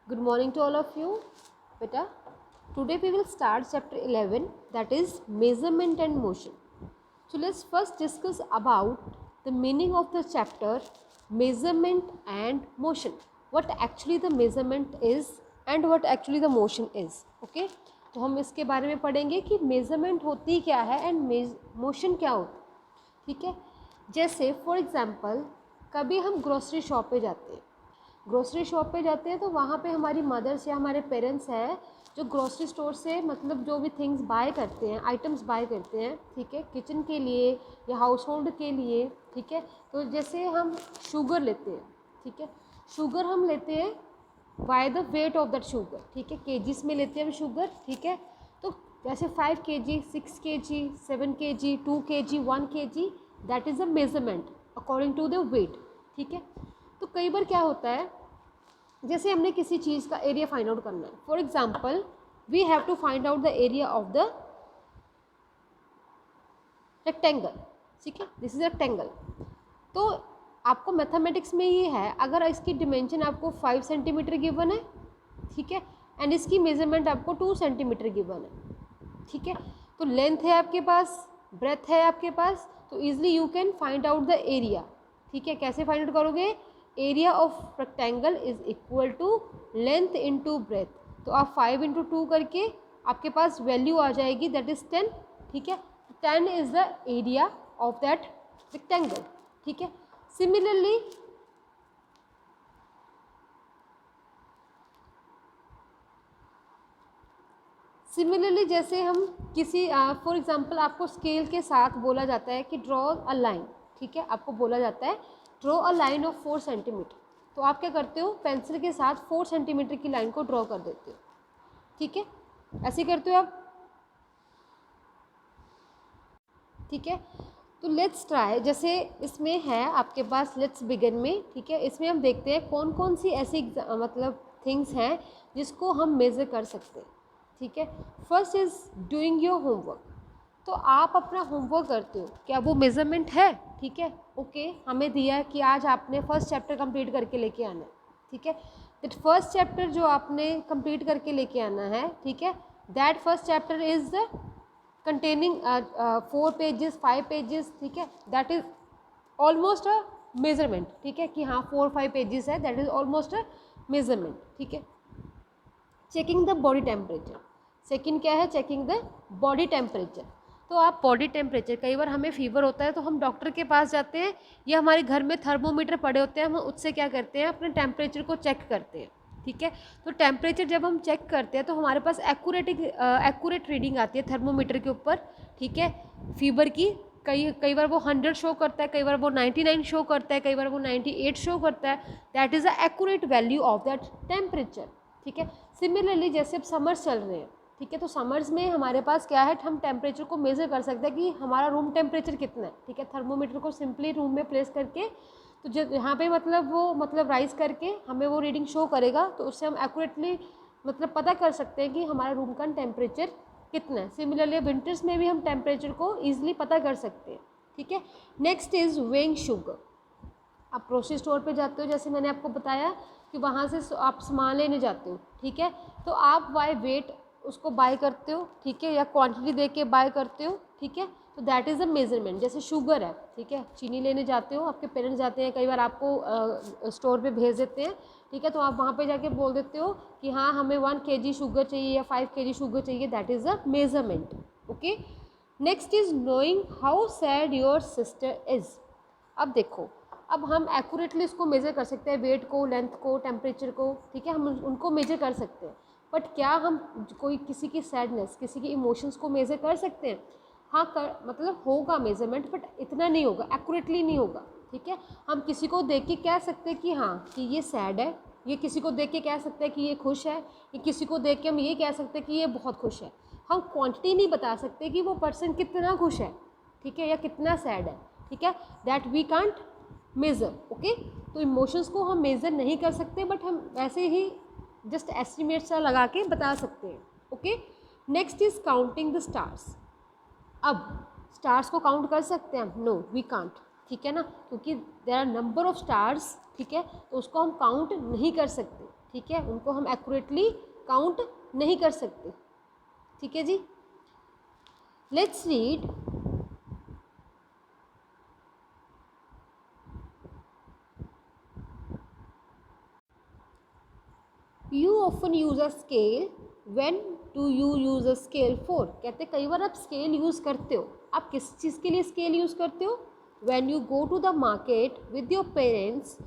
Good morning to all of you. Beta, today we will start chapter 11, that is measurement and motion. So let's first discuss about the meaning of the chapter measurement and motion. What actually the measurement is and what actually the motion is. Okay? तो हम इसके बारे में पढ़ेंगे कि measurement होती क्या है एंड मोशन क्या होता है. ठीक है. जैसे फॉर एग्जांपल कभी हम ग्रोसरी शॉप पे जाते हैं. ग्रोसरी शॉप पे जाते हैं तो वहाँ पे हमारी मदर्स या हमारे पेरेंट्स हैं जो ग्रोसरी स्टोर से मतलब जो भी थिंग्स बाय करते हैं, आइटम्स बाय करते हैं, ठीक है, किचन के लिए या हाउस होल्ड के लिए. ठीक है. तो जैसे हम शुगर लेते हैं. ठीक है. शुगर हम लेते हैं by the weight of that sugar. ठीक है. केजीस में लेते हैं हम शुगर. ठीक है. तो जैसे 5 kg, 6 kg, 7 kg, 2 kg, 1 kg, that is a measurement according to the weight. ठीक है. तो कई बार क्या होता है, जैसे हमने किसी चीज़ का एरिया फाइंड आउट करना है. For example we have to find out the area of the rectangle. ठीक है. This is rectangle. तो आपको मैथमेटिक्स में ये है, अगर इसकी डिमेंशन आपको 5 सेंटीमीटर गिवन है, ठीक है, एंड इसकी मेजरमेंट आपको 2 सेंटीमीटर गिवन है. ठीक है. तो लेंथ है आपके पास, ब्रेथ है आपके पास, तो easily you can find out the area. ठीक है. कैसे फाइंड आउट करोगे? Area of rectangle is equal to length into breadth. तो आप 5 इंटू 2 करके आपके पास वैल्यू आ जाएगी, दैट इज 10. ठीक है. 10 is the area of that rectangle. ठीक है. सिमिलरली जैसे हम किसी फॉर एग्जांपल आपको स्केल के साथ बोला जाता है कि ड्रॉ अ लाइन. ठीक है. आपको बोला जाता है draw a line of 4 centimetre. तो आप क्या करते हो, पेंसिल के साथ 4 सेंटीमीटर की लाइन को ड्रॉ कर देते हो. ठीक है. ऐसे करते हो आप. ठीक है. तो लेट्स ट्राई, जैसे इसमें है आपके पास लेट्स बिगिन में. ठीक है. इसमें हम देखते हैं कौन कौन सी ऐसी मतलब थिंग्स हैं जिसको हम मेज़र कर सकते हैं. ठीक है. First is doing your homework. तो आप अपना होमवर्क करते हो, क्या वो मेजरमेंट है? ठीक है. ओके. हमें दिया है कि आज आपने फर्स्ट चैप्टर कंप्लीट करके लेके आना है. ठीक है. दैट फर्स्ट चैप्टर जो आपने कंप्लीट करके लेके आना है, ठीक है, that first chapter is containing 4 pages, 5 pages. ठीक है. That is almost a measurement. ठीक है. कि हाँ 4-5 पेजेस है, that is almost a measurement. ठीक है. Checking the body temperature. Second क्या है? Checking the body temperature. तो आप बॉडी टेम्परेचर, कई बार हमें फीवर होता है तो हम डॉक्टर के पास जाते हैं या हमारे घर में थर्मोमीटर पड़े होते हैं, हम उससे क्या करते हैं, अपने टेम्परेचर को चेक करते हैं. ठीक है. तो टेम्परेचर जब हम चेक करते हैं तो हमारे पास एक्यूरेट रीडिंग आती है थर्मोमीटर के ऊपर. ठीक है. फीवर की कई बार वो 100 शो करता है, कई बार वो 99 शो करता है, कई बार वो 98 शो करता है. That is a accurate value of that temperature. ठीक है. सिमिलरली जैसे अब समर्स चल रहे हैं. ठीक है. तो समर्स में हमारे पास क्या है, हम टेम्परेचर को मेज़र कर सकते हैं कि हमारा रूम टेम्परेचर कितना है. ठीक है. थर्मोमीटर को सिंपली रूम में प्लेस करके, तो जब यहाँ पे मतलब वो मतलब राइज करके हमें वो रीडिंग शो करेगा, तो उससे हम एक्यूरेटली मतलब पता कर सकते हैं कि हमारा रूम का टेम्परेचर कितना है. सिमिलरली विंटर्स में भी हम टेम्परेचर को ईजिली पता कर सकते हैं. ठीक है. Next is weighing sugar. आप ग्रोसरी स्टोर पे जाते हो, जैसे मैंने आपको बताया कि वहाँ से आप सामान लेने जाते हो. ठीक है. तो आप बाय वेट उसको बाय करते हो. ठीक है. या क्वांटिटी देख के बाय करते हो. ठीक है. तो दैट इज़ अ मेजरमेंट. जैसे शुगर है. ठीक है. चीनी लेने जाते हो, आपके पेरेंट्स जाते हैं, कई बार आपको स्टोर पे भेज देते हैं. ठीक है. तो आप वहाँ पे जाके बोल देते हो कि हाँ हमें 1 kg शुगर चाहिए या 5 kg शुगर चाहिए. That is a measurement. Okay. Next is knowing how sad your sister is. अब देखो, अब हम एक्यूरेटली इसको मेज़र कर सकते हैं, वेट को, लेंथ को, टेम्परेचर को. ठीक है. हम उनको मेज़र कर सकते हैं. बट क्या हम कोई किसी की सैडनेस, किसी की इमोशंस को मेज़र कर सकते हैं? हाँ मतलब होगा मेज़रमेंट, बट इतना नहीं होगा, एक्यूरेटली नहीं होगा. ठीक है. हम किसी को देख के कह सकते हैं कि हाँ कि ये सैड है, ये किसी को देख के कह सकते हैं कि ये खुश है, ये किसी को देख के हम ये कह सकते हैं कि ये बहुत खुश है. हम क्वांटिटी नहीं बता सकते कि वो पर्सन कितना खुश है. ठीक है. या कितना सैड है. ठीक है. That we can't measure. Okay. तो इमोशंस को हम मेज़र नहीं कर सकते, बट हम वैसे ही जस्ट एस्टिमेट सा लगा के बता सकते हैं. Okay. Next is counting the stars. अब स्टार्स को काउंट कर सकते हैं हम? No we can't. ठीक है ना, क्योंकि there are number of stars. ठीक है. तो उसको हम काउंट नहीं कर सकते. ठीक है, उनको हम एक्यूरेटली काउंट नहीं कर सकते। ठीक है जी, let's read you often use a scale, when do you use a scale for. कहते कई बार आप स्केल यूज़ करते हो, आप किस चीज़ के लिए स्केल यूज़ करते हो? When you go to the market with your parents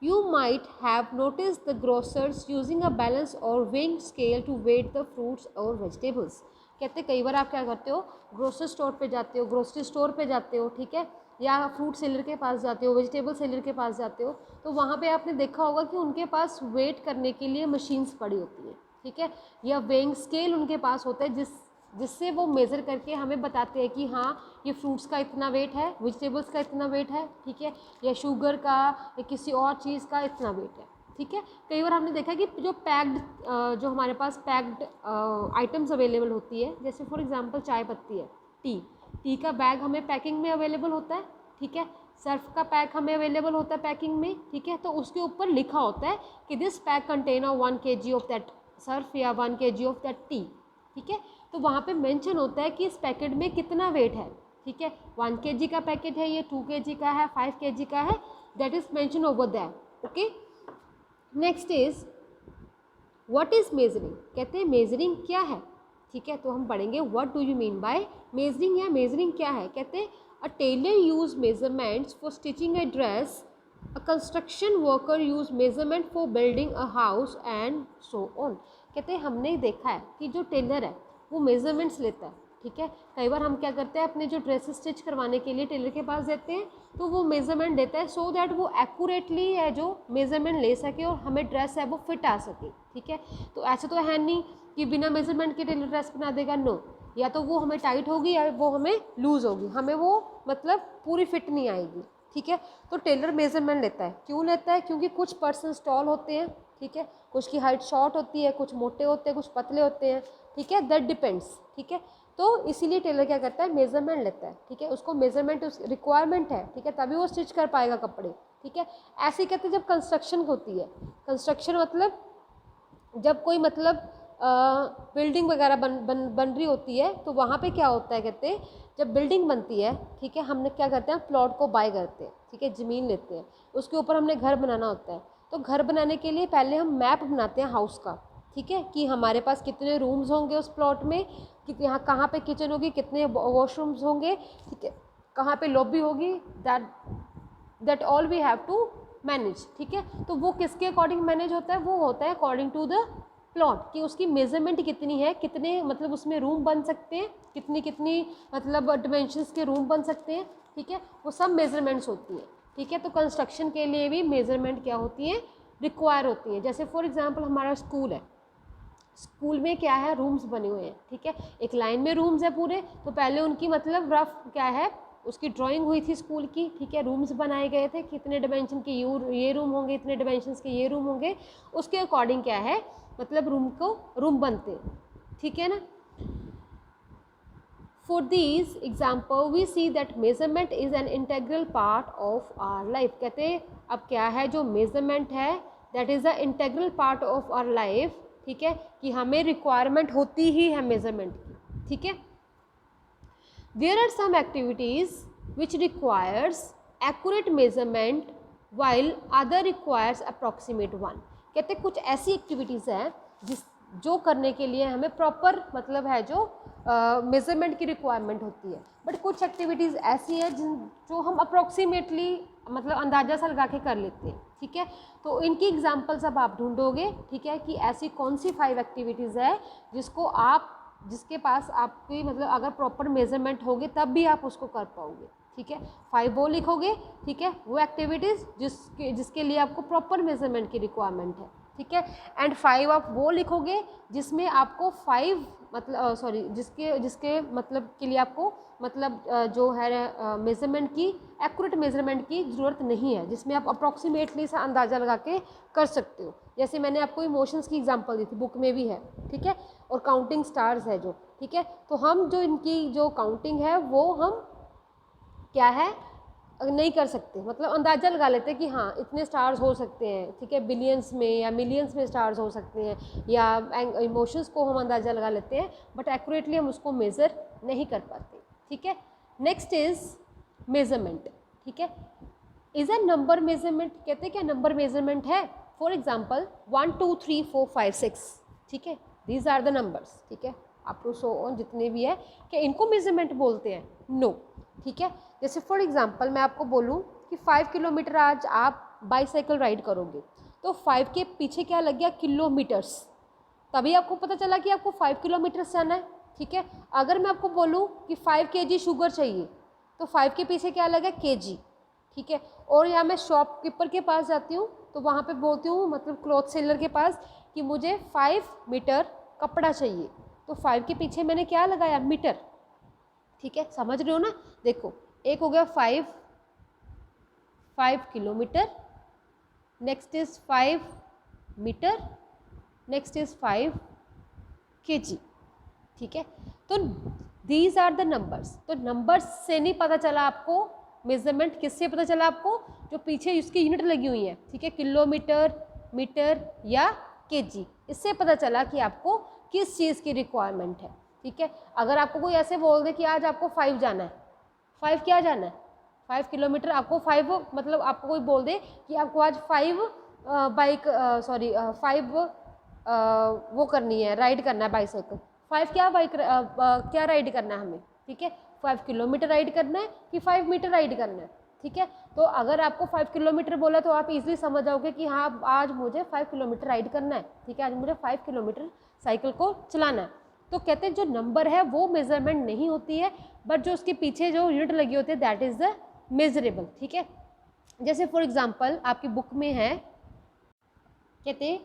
you might have noticed the grocers using a balance or weighing scale to weight the fruits or vegetables। कहते कई बार आप क्या करते हो, ग्रोसरी स्टोर पे जाते हो, ग्रोसरी स्टोर पे जाते हो, ठीक है, या फ्रूट सेलर के पास जाते हो, वेजिटेबल सेलर के पास जाते हो, तो वहाँ पे आपने देखा होगा कि उनके पास वेट करने के लिए मशीन्स पड़ी होती है, ठीक है, या वेइंग स्केल उनके पास होता है जिससे वो मेज़र करके हमें बताते हैं कि हाँ ये फ्रूट्स का इतना वेट है, वेजिटेबल्स का इतना वेट है, ठीक है, या शुगर का या किसी और चीज़ का इतना वेट है, ठीक है। कई बार हमने देखा कि जो पैक्ड जो हमारे पास पैक्ड आइटम्स अवेलेबल होती है, जैसे फॉर एग्जांपल चाय पत्ती है, टी का बैग हमें पैकिंग में अवेलेबल होता है, ठीक है, सर्फ का पैक हमें अवेलेबल होता है पैकिंग में, ठीक है, तो उसके ऊपर लिखा होता है कि this pack contain 1 kg of that Surf या 1 kg ऑफ दैट टी, ठीक है, तो वहाँ पे मेंशन होता है कि इस पैकेट में कितना वेट है, ठीक है, 1 kg का पैकेट है, ये 2 kg का है, 5 kg का है, that is mention over that. Okay, next is what is measuring. कहते हैं मेजरिंग क्या है, ठीक है, तो हम पढ़ेंगे what do you mean by measuring, या मेजरिंग क्या है। कहते हैं a tailor use measurements for stitching a dress, a construction worker use measurement for building a house and so on. कहते हैं हमने देखा है कि जो टेलर है वो मेजरमेंट्स लेता है, ठीक है, कई बार हम क्या करते हैं अपने जो ड्रेस स्टिच करवाने के लिए टेलर के पास देते हैं, तो वो मेजरमेंट देता है सो दैट वो एक्यूरेटली है जो मेजरमेंट ले सके और हमें ड्रेस है वो फिट आ सके, ठीक है। तो ऐसे तो है नहीं कि बिना मेजरमेंट के टेलर ड्रेस बना देगा, नो, या तो वो हमें टाइट होगी या वो हमें लूज होगी, हमें वो मतलब पूरी फिट नहीं आएगी, ठीक है। तो टेलर मेजरमेंट लेता है, क्यों लेता है? क्योंकि कुछ पर्सन टॉल होते हैं, ठीक है, कुछ की हाइट शॉर्ट होती है, कुछ मोटे होते हैं, कुछ पतले होते हैं, ठीक है, दैट डिपेंड्स, ठीक है। तो इसीलिए टेलर क्या करता है, मेजरमेंट लेता है, ठीक है, उसको मेजरमेंट रिक्वायरमेंट है, ठीक है, तभी वो स्टिच कर पाएगा कपड़े, ठीक है। ऐसे ही कहते हैं जब कंस्ट्रक्शन होती है, कंस्ट्रक्शन मतलब जब कोई मतलब बिल्डिंग वगैरह बन रही होती है, तो वहाँ पे क्या होता है, कहते हैं जब बिल्डिंग बनती है, ठीक है, हमने क्या करते हैं प्लॉट को बाय करते हैं, ठीक है, ज़मीन लेते हैं, उसके ऊपर हमने घर बनाना होता है, तो घर बनाने के लिए पहले हम मैप बनाते हैं हाउस का, ठीक है, कि हमारे पास कितने रूम्स होंगे उस प्लॉट में, कि यहाँ कहाँ पे किचन होगी, कितने वॉशरूम्स होंगे, ठीक है, कहाँ पे लॉबी होगी, that all we have to manage, ठीक है। तो वो किसके अकॉर्डिंग मैनेज होता है, वो होता है अकॉर्डिंग टू द प्लॉट, कि उसकी मेजरमेंट कितनी है, कितने मतलब उसमें रूम बन सकते हैं, कितनी कितनी मतलब डिमेंशंस के रूम बन सकते हैं, ठीक है, वो सब मेजरमेंट्स होती हैं, ठीक है। तो कंस्ट्रक्शन के लिए भी मेजरमेंट क्या होती है, रिक्वायर होती हैं। जैसे फॉर एग्जांपल हमारा स्कूल है, स्कूल में क्या है, रूम्स बने हुए हैं, ठीक है, एक लाइन में रूम्स है पूरे, तो पहले उनकी मतलब रफ क्या है उसकी ड्राइंग हुई थी स्कूल की, ठीक है, रूम्स बनाए गए थे, कितने डिमेंशन के ये रूम होंगे, इतने डिमेंशंस के ये रूम होंगे, उसके अकॉर्डिंग क्या है मतलब रूम बनते हैं, ठीक है ना। For these example we see that measurement is an integral part of our life। कहते हैं अब क्या है जो measurement है that is a integral part of our life, ठीक है, कि हमें requirement होती ही है measurement की, ठीक है। There are some activities which requires accurate measurement while other requires approximate one। कहते हैं कुछ ऐसी एक्टिविटीज़ हैं जो करने के लिए हमें प्रॉपर मतलब है जो मेजरमेंट की रिक्वायरमेंट होती है, बट कुछ एक्टिविटीज़ ऐसी है जो हम अप्रॉक्सीमेटली मतलब अंदाज़ा सा लगा के कर लेते हैं, ठीक है। तो इनकी एग्जांपल्स अब आप ढूंढोगे, ठीक है, कि ऐसी कौन सी 5 एक्टिविटीज़ है जिसके पास आपकी मतलब अगर प्रॉपर मेजरमेंट होगे तब भी आप उसको कर पाओगे, ठीक है। 5 वो लिखोगे, ठीक है, वो एक्टिविटीज़ जिसके लिए आपको प्रॉपर मेजरमेंट की रिक्वायरमेंट है, ठीक है, एंड 5 आप वो लिखोगे जिसमें आपको 5 मतलब जिसके मतलब के लिए आपको मतलब जो है मेजरमेंट की एक्यूरेट मेजरमेंट की ज़रूरत नहीं है, जिसमें आप अप्रॉक्सीमेटली सा अंदाज़ा लगा के कर सकते हो। जैसे मैंने आपको इमोशंस की एग्जांपल दी थी, बुक में भी है, ठीक है, और काउंटिंग स्टार्स है जो, ठीक है, तो हम जो इनकी जो काउंटिंग है वो हम क्या है नहीं कर सकते, मतलब अंदाज़ा लगा लेते हैं कि हाँ इतने स्टार्स हो सकते हैं, ठीक है, बिलियंस में या मिलियंस में स्टार्स हो सकते हैं, या इमोशंस को हम अंदाज़ा लगा लेते हैं, बट एक्यूरेटली हम उसको मेज़र नहीं कर पाते, ठीक है। नेक्स्ट इज़ मेज़रमेंट, ठीक है। इज़ अ नंबर मेज़रमेंट, कहते हैं क्या नंबर मेज़रमेंट है। फॉर एग्जाम्पल 1 2 3 4 5 6, ठीक है, दीज आर द नंबर्स, ठीक है, अप टू सो ऑन जितने भी है, क्या इनको मेज़रमेंट बोलते हैं? नो, ठीक है। जैसे फॉर एग्जांपल मैं आपको बोलूँ कि 5 किलोमीटर आज आप बाईसाइकिल राइड करोगे, तो 5 के पीछे क्या लग गया? किलोमीटर्स, तभी आपको पता चला कि आपको 5 किलोमीटर्स जाना है, ठीक है। अगर मैं आपको बोलूँ कि 5 kg शुगर चाहिए, तो 5 के पीछे क्या लगा? kg, ठीक है। और यहाँ मैं शॉपकीपर के पास जाती हूँ, तो वहाँ पे बोलती हूँ, मतलब क्लॉथ सेलर के पास, कि मुझे 5 मीटर कपड़ा चाहिए, तो 5 के पीछे मैंने क्या लगाया? मीटर, ठीक है, समझ रहे हो ना। देखो एक हो गया 5 kilometre, next is 5 metre, next is 5 kg, ठीक है। तो दीज आर द नंबर्स। तो नंबर्स से नहीं पता चला आपको मेजरमेंट, किससे पता चला आपको? जो पीछे उसकी यूनिट लगी हुई है, ठीक है, किलोमीटर, मीटर या kg, इससे पता चला कि आपको किस चीज़ की रिक्वायरमेंट है, ठीक है। अगर आपको कोई ऐसे बोल दे कि आज आपको 5 जाना है, 5 क्या जाना है? 5 किलोमीटर, आपको 5, मतलब आपको कोई बोल दे कि आपको आज 5 5 वो करनी है, राइड करना है बाईसाइकिल, 5 क्या क्या राइड करना है हमें, ठीक है, 5 किलोमीटर राइड करना है कि 5 मीटर राइड करना है, ठीक है। तो अगर आपको 5 किलोमीटर बोला तो आप इजीली समझ जाओगे कि हाँ आज मुझे 5 किलोमीटर राइड करना है, ठीक है, आज मुझे 5 किलोमीटर साइकिल को चलाना है। तो कहते हैं जो नंबर है वो मेजरमेंट नहीं होती है, बट जो उसके पीछे जो यूनिट लगी होती है दैट इज़ द मेजरेबल, ठीक है। जैसे फॉर एग्जांपल आपकी बुक में है, कहते हैं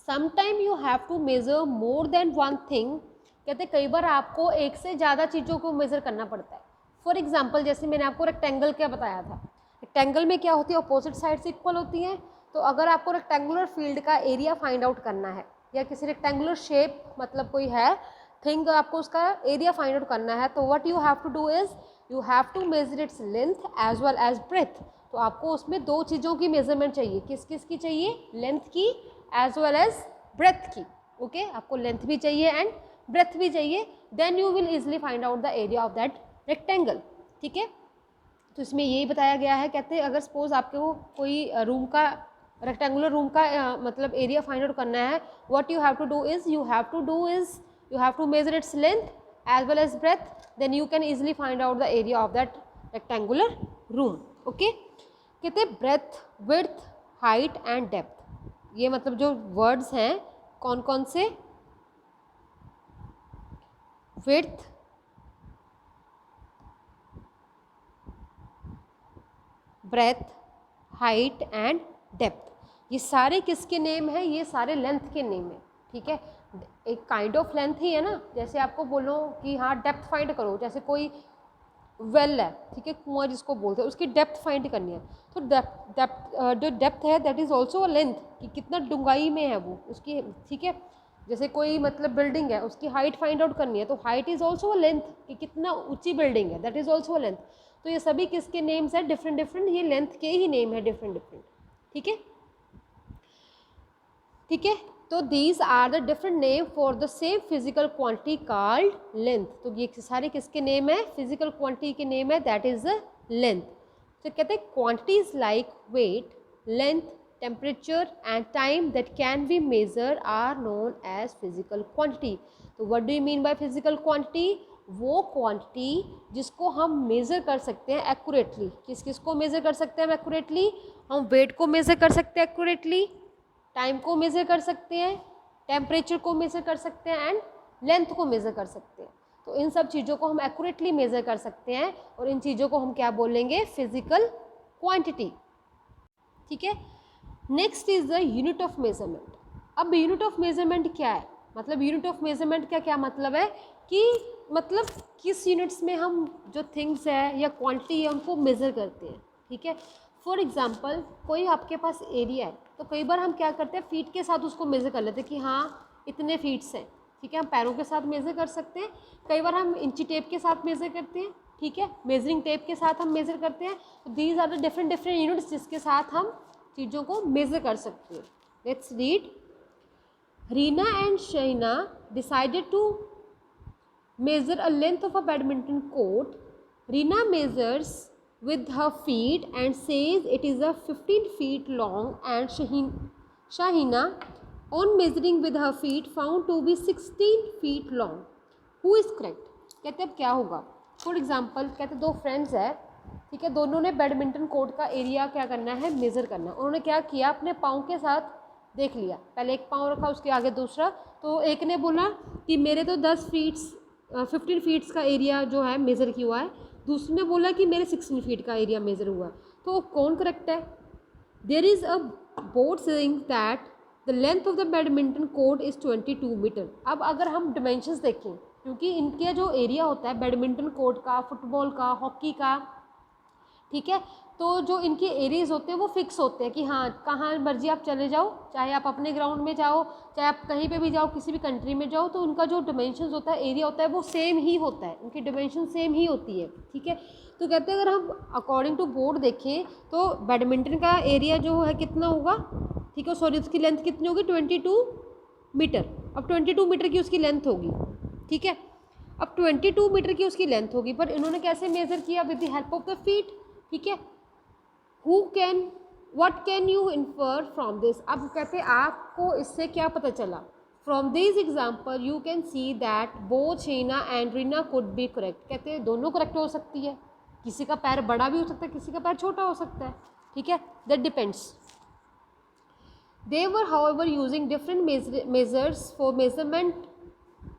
sometime you have to measure more than one thing, कहते कई बार आपको एक से ज़्यादा चीज़ों को मेज़र करना पड़ता है। फॉर एग्जांपल जैसे मैंने आपको रेक्टेंगल क्या बताया था, रेक्टेंगल में क्या होती है? अपोजिट साइड्स इक्वल होती हैं। तो अगर आपको रेक्टेंगुलर फील्ड का एरिया फाइंड आउट करना है, या किसी रेक्टेंगुलर शेप, मतलब कोई है थिंग, आपको उसका एरिया फाइंड आउट करना है, तो what you have to do is you have to measure its length as well as breadth. तो आपको उसमें दो चीज़ों की मेजरमेंट चाहिए, किस किस की चाहिए? लेंथ की एज वेल एज ब्रेथ की, ओके, आपको लेंथ भी चाहिए एंड ब्रेथ भी चाहिए, then you will easily find out the area of that rectangle, ठीक है। तो इसमें यही बताया गया है, कहते हैं अगर सपोज आपको कोई रूम का, रेक्टेंगुलर रूम का मतलब एरिया फाइंड आउट करना है, what you have to do is you have to measure its length as well as breadth, then you can easily find out the area of that rectangular room, okay. कहते हैं breadth, width, height and depth, ये मतलब जो words हैं कौन कौन से? Width, breadth, height and depth, ये सारे किसके नेम हैं? ये सारे लेंथ के नेम हैं, ठीक है। एक काइंड ऑफ लेंथ ही है ना, जैसे आपको बोलो कि हाँ डेप्थ फाइंड करो, जैसे कोई वेल है, ठीक है, कुआं जिसको बोलते हैं, उसकी डेप्थ फाइंड करनी है, तो जो डेप्थ है that is also a length, कि कितना डूंगाई में है वो उसकी, ठीक है। जैसे कोई मतलब बिल्डिंग है, उसकी हाइट फाइंड आउट करनी है, तो height is also a length, कि कितना ऊंची बिल्डिंग है, that is also a length. तो ये सभी किसके नेम्स हैं? डिफरेंट डिफरेंट, ये लेंथ के ही नेम है डिफरेंट डिफरेंट, ठीक है, ठीक है। तो these are the different name for the same physical quantity called length. तो ये सारे किसके नेम है? फिजिकल क्वांटिटी के नेम है, दैट इज द लेंथ। तो कहते हैं quantities like weight, length, temperature and time that can be measure are known as physical quantity. तो what do you mean by physical quantity? वो quantity जिसको हम measure कर सकते हैं एक्यूरेटली। किस किस को मेज़र कर सकते हैं हम एक्यूरेटली? हम वेट को मेज़र कर सकते हैं एक्यूरेटली, टाइम को मेज़र कर सकते हैं, टेम्परेचर को मेज़र कर सकते हैं एंड लेंथ को मेज़र कर सकते हैं। तो इन सब चीज़ों को हम एक्यूरेटली मेज़र कर सकते हैं और इन चीज़ों को हम क्या बोलेंगे? फिजिकल क्वांटिटी, ठीक है। Next is the unit of measurement. अब यूनिट ऑफ मेजरमेंट क्या है? मतलब यूनिट ऑफ मेजरमेंट का क्या मतलब है कि मतलब किस यूनिट्स में हम जो थिंग्स है या क्वांटिटी है उनको मेज़र करते हैं, ठीक है। फॉर एग्जांपल कोई आपके पास एरिया है, तो कई बार हम क्या करते हैं फीट के साथ उसको मेज़र कर लेते हैं कि हाँ इतने फीट्स हैं, ठीक है। हम पैरों के साथ मेज़र कर सकते हैं, कई बार हम इंची टेप के साथ मेज़र करते हैं, ठीक है, मेजरिंग टेप के साथ हम मेज़र करते हैं। तो these are the different different units जिसके साथ हम चीज़ों को मेज़र कर सकते हैं। Let's read. Reena and Shahina decided to measure a length of a badminton court. Reena measures with her feet and says it is a 15 feet long, and Shahina on measuring with her feet found to be 16 feet long. Who is correct? कहते अब क्या होगा। For example कहते दो friends है, ठीक है, दोनों ने बैडमिंटन कोर्ट का एरिया क्या करना है, मेज़र करना है। उन्होंने क्या किया, अपने पाँव के साथ देख लिया, पहले एक पाँव रखा उसके आगे दूसरा, तो एक ने बोला कि मेरे तो 15 फीट्स का एरिया जो है मेज़र किया हुआ है, दूसरे ने बोला कि मेरे 16 फीट का एरिया मेज़र हुआ है। तो कौन करेक्ट है? There is a board saying that the length of the badminton court is 22 metre. अब अगर हम डिमेंशंस देखें, क्योंकि इनके जो एरिया होता है बैडमिंटन कोर्ट का, फुटबॉल का, हॉकी का, ठीक है, तो जो इनके एरियाज होते हैं वो फिक्स होते हैं कि हाँ कहाँ मर्जी आप चले जाओ, चाहे आप अपने ग्राउंड में जाओ, चाहे आप कहीं पे भी जाओ, किसी भी कंट्री में जाओ, तो उनका जो डिमेंशंस होता है, एरिया होता है, वो सेम ही होता है, उनकी डिमेंशन सेम ही होती है, ठीक है। तो कहते हैं अगर हम अकॉर्डिंग टू बोर्ड देखें तो बैडमिंटन का एरिया जो है कितना होगा, ठीक है, सॉरी उसकी लेंथ कितनी होगी, 22 मीटर। अब 22 मीटर की उसकी लेंथ होगी, ठीक है, अब 22 मीटर की उसकी लेंथ होगी, पर इन्होंने कैसे मेज़र किया, with the help of the feet, ठीक है। what can you infer from this? अब कहते हैं आपको इससे क्या पता चला, from this example you can see that both Sheena and Rina could be correct। कहते हैं दोनों करेक्ट हो सकती है, किसी का पैर बड़ा भी हो सकता है, किसी का पैर छोटा हो सकता है, ठीक है, that depends। They were however using different measures for measurement।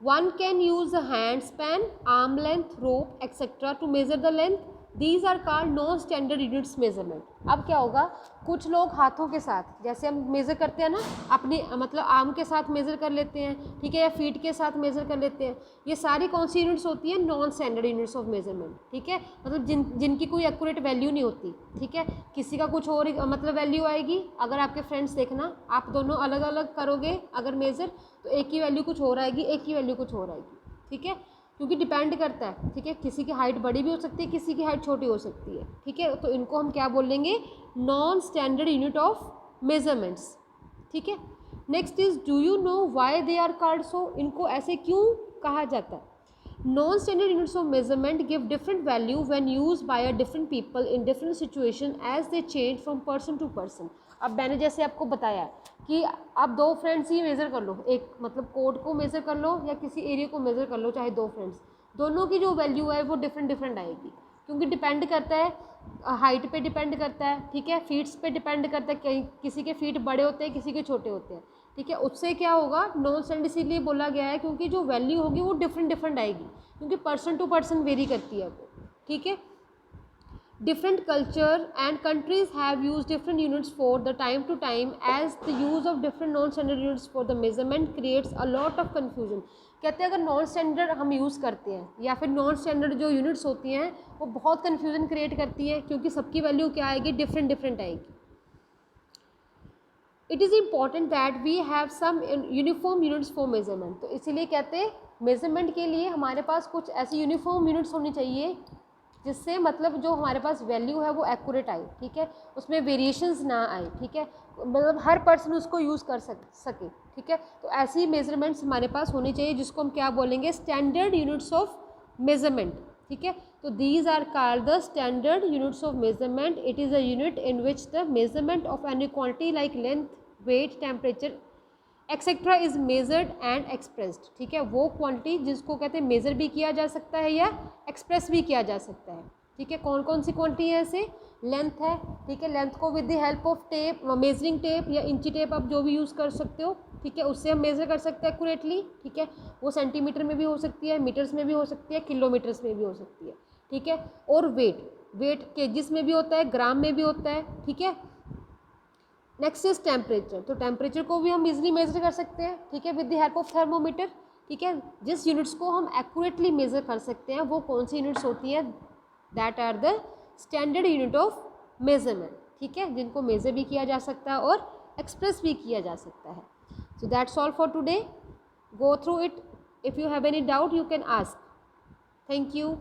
One can use a hand span, arm length, rope etc. to measure the length। These are called non-standard units measurement। अब क्या होगा, कुछ लोग हाथों के साथ, जैसे हम मेज़र करते हैं ना, अपनी मतलब आर्म के साथ मेज़र कर लेते हैं, ठीक है, या फीट के साथ मेज़र कर लेते हैं। ये सारी कौन सी यूनिट्स होती है, non standard units of measurement, ठीक है, मतलब जिनकी कोई एक्यूरेट वैल्यू नहीं होती, ठीक है, किसी का कुछ और मतलब वैल्यू आएगी। अगर आपके फ्रेंड्स देखना, आप दोनों अलग अलग करोगे अगर मेज़र, तो एक की वैल्यू कुछ और आएगी, एक की वैल्यू कुछ और आएगी, ठीक है, क्योंकि डिपेंड करता है, ठीक है, किसी की हाइट बड़ी भी हो सकती है, किसी की हाइट छोटी हो सकती है, ठीक है, तो इनको हम क्या बोलेंगे, non standard unit of measurements, ठीक है। Next is, do you know why they are called so? इनको ऐसे क्यों कहा जाता है? Non standard units of measurement give different value when used by a different people in different situation as they change from person to person. अब मैंने जैसे आपको बताया कि आप दो फ्रेंड्स ही मेज़र कर लो, एक मतलब कोड को मेज़र कर लो या किसी एरिया को मेज़र कर लो, चाहे दो फ्रेंड्स, दोनों की जो वैल्यू है वो डिफरेंट डिफरेंट आएगी, क्योंकि डिपेंड करता है हाइट पे डिपेंड करता है, ठीक है, फीट्स पे डिपेंड करता है, कहीं किसी के फीट बड़े होते हैं, किसी के छोटे होते हैं, ठीक है, उससे क्या होगा, नॉन स्टैंडर्ड इसीलिए बोला गया है क्योंकि जो वैल्यू होगी वो डिफरेंट डिफरेंट आएगी, क्योंकि पर्सन टू पर्सन वेरी करती है वो, ठीक है। Different culture and countries have used different units for the time to time, as the use of different non-standard units for the measurement creates a lot of confusion। कहते हैं अगर non standard हम use करते हैं या फिर non standard जो units होती हैं वो बहुत कन्फ्यूजन क्रिएट करती है, क्योंकि सबकी वैल्यू क्या आएगी, डिफरेंट डिफरेंट आएगी। It is important that we have some uniform units for measurement. तो इसीलिए कहते हैं मेजरमेंट के लिए हमारे पास कुछ ऐसी यूनिफॉर्म यूनिट्स होनी चाहिए जिससे मतलब जो हमारे पास वैल्यू है वो एक्यूरेट आए, ठीक है, उसमें वेरिएशंस ना आए, ठीक है, मतलब हर पर्सन उसको यूज़ कर सके, ठीक है। तो ऐसी मेजरमेंट्स हमारे पास होनी चाहिए जिसको हम क्या बोलेंगे, स्टैंडर्ड यूनिट्स ऑफ मेजरमेंट, ठीक है। तो these are called the standard units of measurement. It is a unit in which the measurement of any quantity like length, weight, temperature etcetera is measured and expressed, ठीक है, वो quantity जिसको कहते हैं measure भी किया जा सकता है या एक्सप्रेस भी किया जा सकता है, ठीक है। कौन कौन सी क्वांटिटी है ऐसे, लेंथ है, ठीक है, लेंथ को with the help of tape, measuring tape या इंची टेप आप जो भी यूज़ कर सकते हो, ठीक है, उससे हम मेज़र कर सकते हैं एक्यूरेटली, ठीक है, वो सेंटीमीटर में भी हो सकती है, मीटर्स में भी हो सकती है, किलोमीटर्स में भी हो सकती है, ठीक है। और वेट केजिस में भी होता है, ग्राम में भी होता है, ठीक है। Next is temperature. तो टेम्परेचर को भी हम इजीली मेजर कर सकते हैं, ठीक है, with the help of thermometer, ठीक है। जिस यूनिट्स को हम एक्यूरेटली मेजर कर सकते हैं वो कौन सी यूनिट्स होती है, that are the standard unit of measurement, ठीक है, जिनको मेजर भी किया जा सकता है और एक्सप्रेस भी किया जा सकता है। So that's all for today, go through it, if you have any doubt you can ask. Thank you.